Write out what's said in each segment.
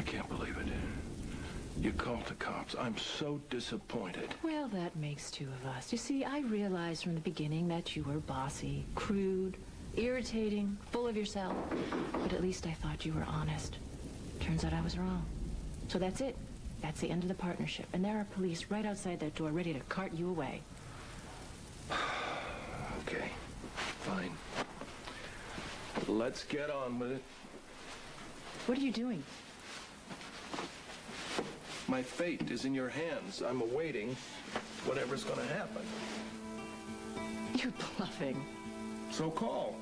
can't believe it. You called the cops. I'm so disappointed. Well, that makes two of us. You see, I realized from the beginning that you were bossy, crude, irritating, full of yourself. But at least I thought you were honest. Turns out I was wrong. So that's it. That's the end of the partnership. And there are police right outside that door ready to cart you away. Okay, fine. Let's get on with it. What are you doing? My fate is in your hands. I'm awaiting whatever's going to happen. You're bluffing. So call.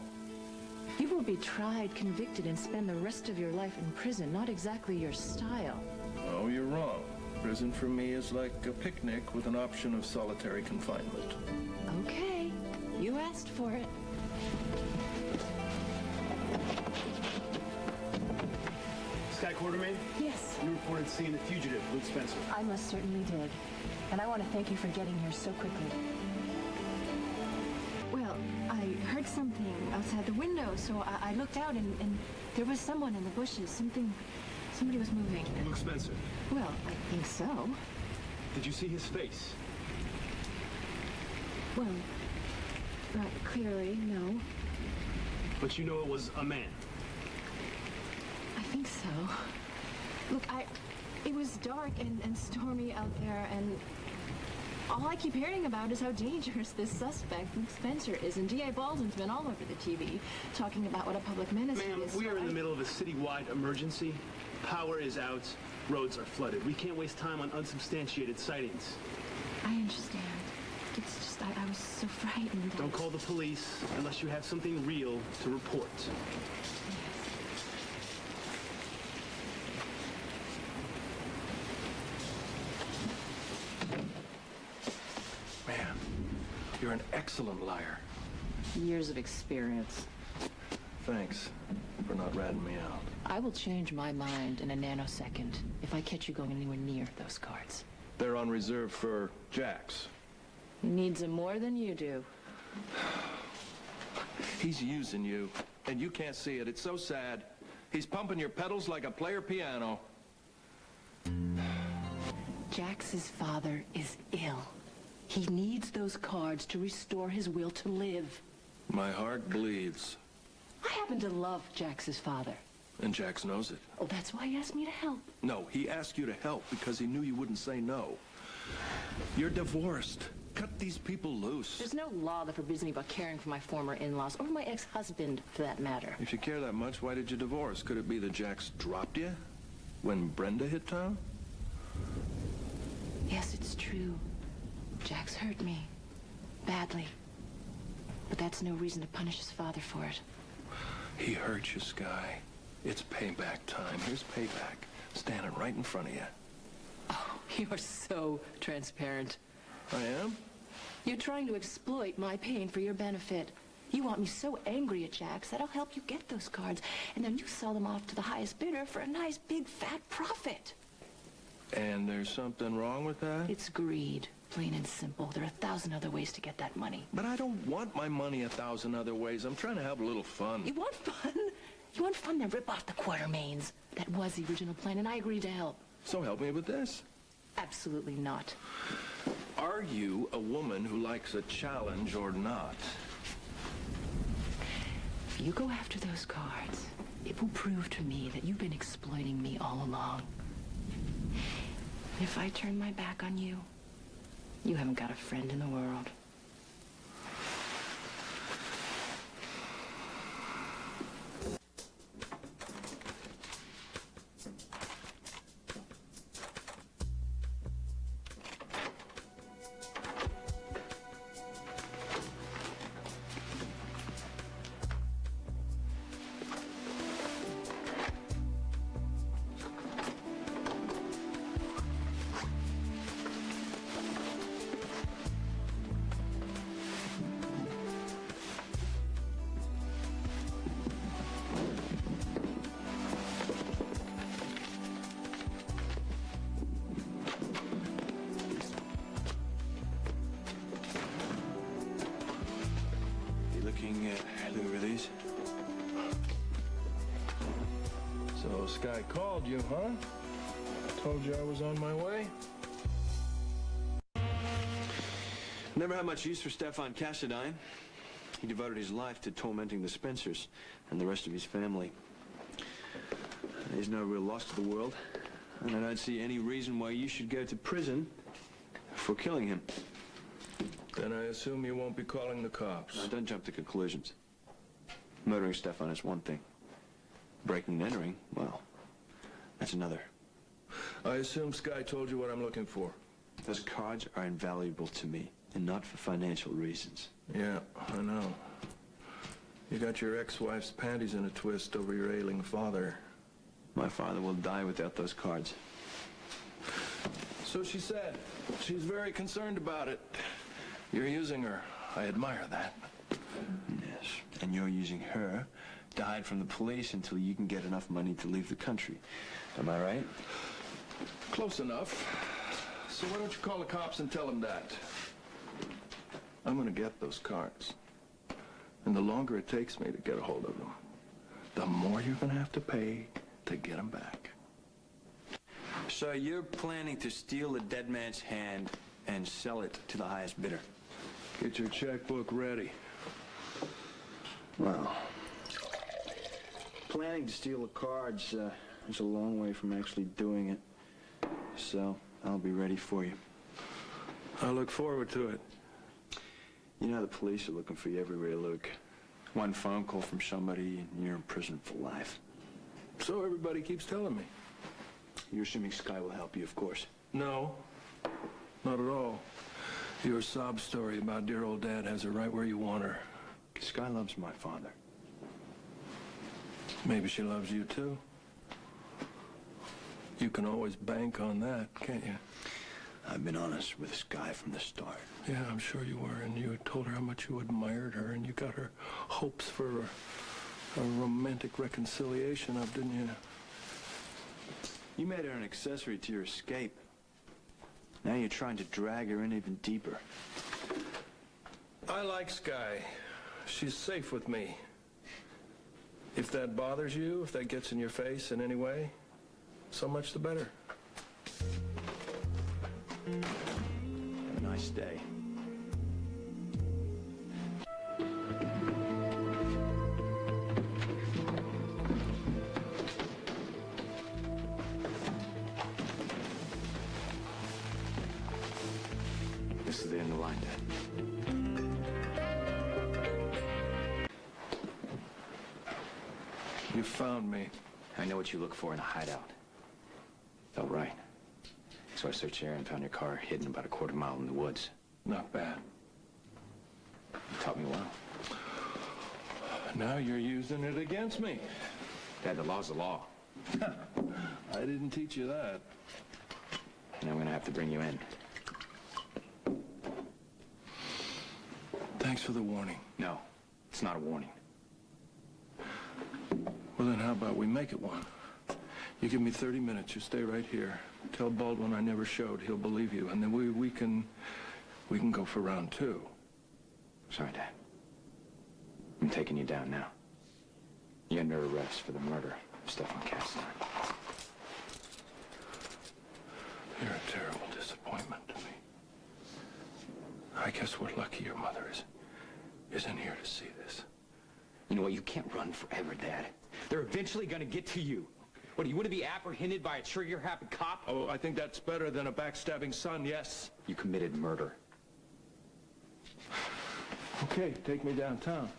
You will be tried, convicted, and spend the rest of your life in prison. Not exactly your style. Oh, you're wrong. Prison for me is like a picnic with an option of solitary confinement. Okay. You asked for it. Skye Quartermain? Yes. You reported seeing the fugitive, Luke Spencer. I most certainly did. And I want to thank you for getting here so quickly. Well, I heard something outside the window, so I looked out and there was someone in the bushes. Somebody was moving. Luke Spencer. Well, I think so. Did you see his face? Well, not clearly, no. But you know it was a man. I think so. Look, it was dark and stormy out there, and all I keep hearing about is how dangerous this suspect, Luke Spencer, is. And D.A. Baldwin's been all over the TV talking about what a public menace he Ma'am, is. we are in the middle of a citywide emergency. Power is out. Roads are flooded. We can't waste time on unsubstantiated sightings. I understand. It's just, I was so frightened. Don't call the police unless you have something real to report. Man, you're an excellent liar. Years of experience. Thanks for not ratting me out. I will change my mind in a nanosecond if I catch you going anywhere near those cards. They're on reserve for Jax. He needs them more than you do. He's using you, and you can't see it. It's so sad. He's pumping your pedals like a player piano. Jax's father is ill. He needs those cards to restore his will to live. My heart bleeds. I happen to love Jax's father. And Jax knows it. Oh, that's why he asked me to help. No, he asked you to help because he knew you wouldn't say no. You're divorced. Cut these people loose. There's no law that forbids me about caring for my former in-laws, or my ex-husband, for that matter. If you care that much, why did you divorce? Could it be that Jax dropped you when Brenda hit town? Yes, it's true. Jax hurt me. Badly. But that's no reason to punish his father for it. He hurt you, Skye. It's payback time. Here's payback. Standing right in front of you. Oh, you're so transparent. I am? You're trying to exploit my pain for your benefit. You want me so angry at Jax that I'll help you get those cards, and then you sell them off to the highest bidder for a nice big fat profit. And there's something wrong with that? It's greed, plain and simple. There are 1,000 other ways to get that money. But I don't want my money 1,000 other ways. I'm trying to have a little fun. You want fun? You want fun? Then rip off the Quartermains. That was the original plan, and I agreed to help. So help me with this. Absolutely not. Are you a woman who likes a challenge or not? If you go after those cards, it will prove to me that you've been exploiting me all along. And if I turn my back on you, you haven't got a friend in the world. So Skye called you, huh? Told you I was on my way? Never had much use for Stefan Cassadine. He devoted his life to tormenting the Spencers and the rest of his family. He's no real loss to the world, and I don't see any reason why you should go to prison for killing him. Then I assume you won't be calling the cops. Now, don't jump to conclusions. Murdering Stefan is one thing. Breaking and entering, well, that's another. I assume Skye told you what I'm looking for. Those cards are invaluable to me, and not for financial reasons. Yeah, I know. You got your ex-wife's panties in a twist over your ailing father. My father will die without those cards. So she said. She's very concerned about it. You're using her. I admire that. Yes, and you're using her to hide from the police until you can get enough money to leave the country. Am I right? Close enough. So why don't you call the cops and tell them that? I'm gonna get those cards. And the longer it takes me to get a hold of them, the more you're gonna have to pay to get them back. So you're planning to steal the dead man's hand and sell it to the highest bidder? Get your checkbook ready. Well, planning to steal the cards is a long way from actually doing it. So I'll be ready for you. I look forward to it. You know the police are looking for you everywhere, Luke. One phone call from somebody and you're in prison for life. So everybody keeps telling me. You're assuming Skye will help you, of course. No, not at all. Your sob story about dear old Dad has her right where you want her. Skye loves my father. Maybe she loves you too. You can always bank on that, can't you? I've been honest with Skye from the start. Yeah, I'm sure you were, and you told her how much you admired her, and you got her hopes for a romantic reconciliation up, didn't you? You made her an accessory to your escape. Now you're trying to drag her in even deeper. I like Skye. She's safe with me. If that bothers you, if that gets in your face in any way, so much the better. Have a nice day. This is the end of the line, Dad. You found me. I know what you look for in a hideout. Felt right. So I searched here and found your car hidden about a quarter mile in the woods. Not bad. You taught me well. Now you're using it against me. Dad, the law's the law. I didn't teach you that. And I'm gonna have to bring you in. Thanks for the warning. No, it's not a warning. Well, then how about we make it one? You give me 30 minutes. You stay right here. Tell Baldwin I never showed. He'll believe you. And then we can go for round two. Sorry, Dad. I'm taking you down now. You're under arrest for the murder of Stefan Cassadine. You're a terrible disappointment to me. I guess we're lucky your mother isn't here to see this. You know what? You can't run forever, Dad. They're eventually gonna get to you. What, do you want to be apprehended by a trigger-happy cop? Oh, I think that's better than a backstabbing son, yes. You committed murder. Okay, take me downtown,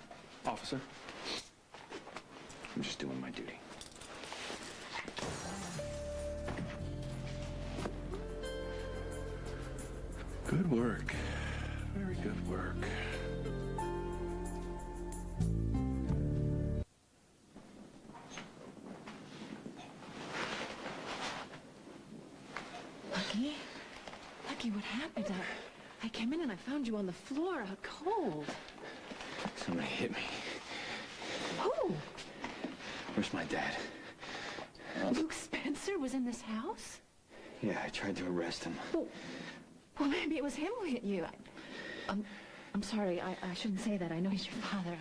officer. I'm just doing my duty. Good work. Very good work. Lucky, what happened? I came in and I found you on the floor, out cold. Somebody hit me. Who? Where's my dad? Luke Spencer was in this house? Yeah, I tried to arrest him. Well, maybe it was him who hit you. I'm sorry. I shouldn't say that. I know he's your father.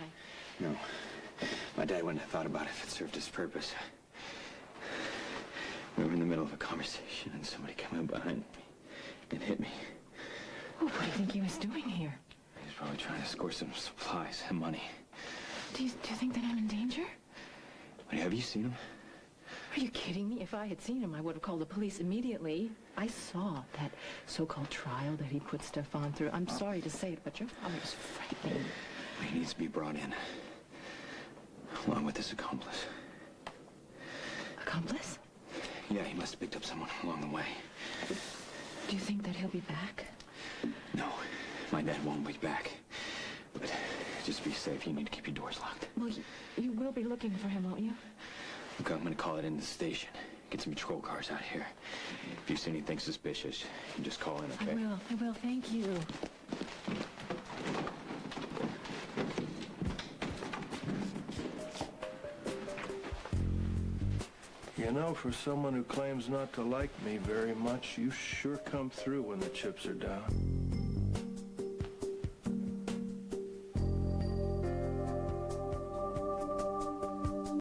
No. My dad wouldn't have thought about it if it served his purpose. middle of a conversation and somebody came in behind me and hit me. Oh, what do you think he was doing here? He's probably trying to score some supplies and money. Do you think that I'm in danger? Wait, have you seen him? Are you kidding me? If I had seen him, I would have called the police immediately. I saw that so-called trial that he put Stefan through. I'm sorry to say it, but your father was frightening. He needs to be brought in, along with his accomplice. Accomplice? Yeah, he must have picked up someone along the way. Do you think that he'll be back? No, my dad won't be back. But just be safe. You need to keep your doors locked. Well, you will be looking for him, won't you? Look, I'm going to call it in the station. Get some patrol cars out here. If you see anything suspicious, you just call in, okay? I will, thank you. You know, for someone who claims not to like me very much, you sure come through when the chips are down.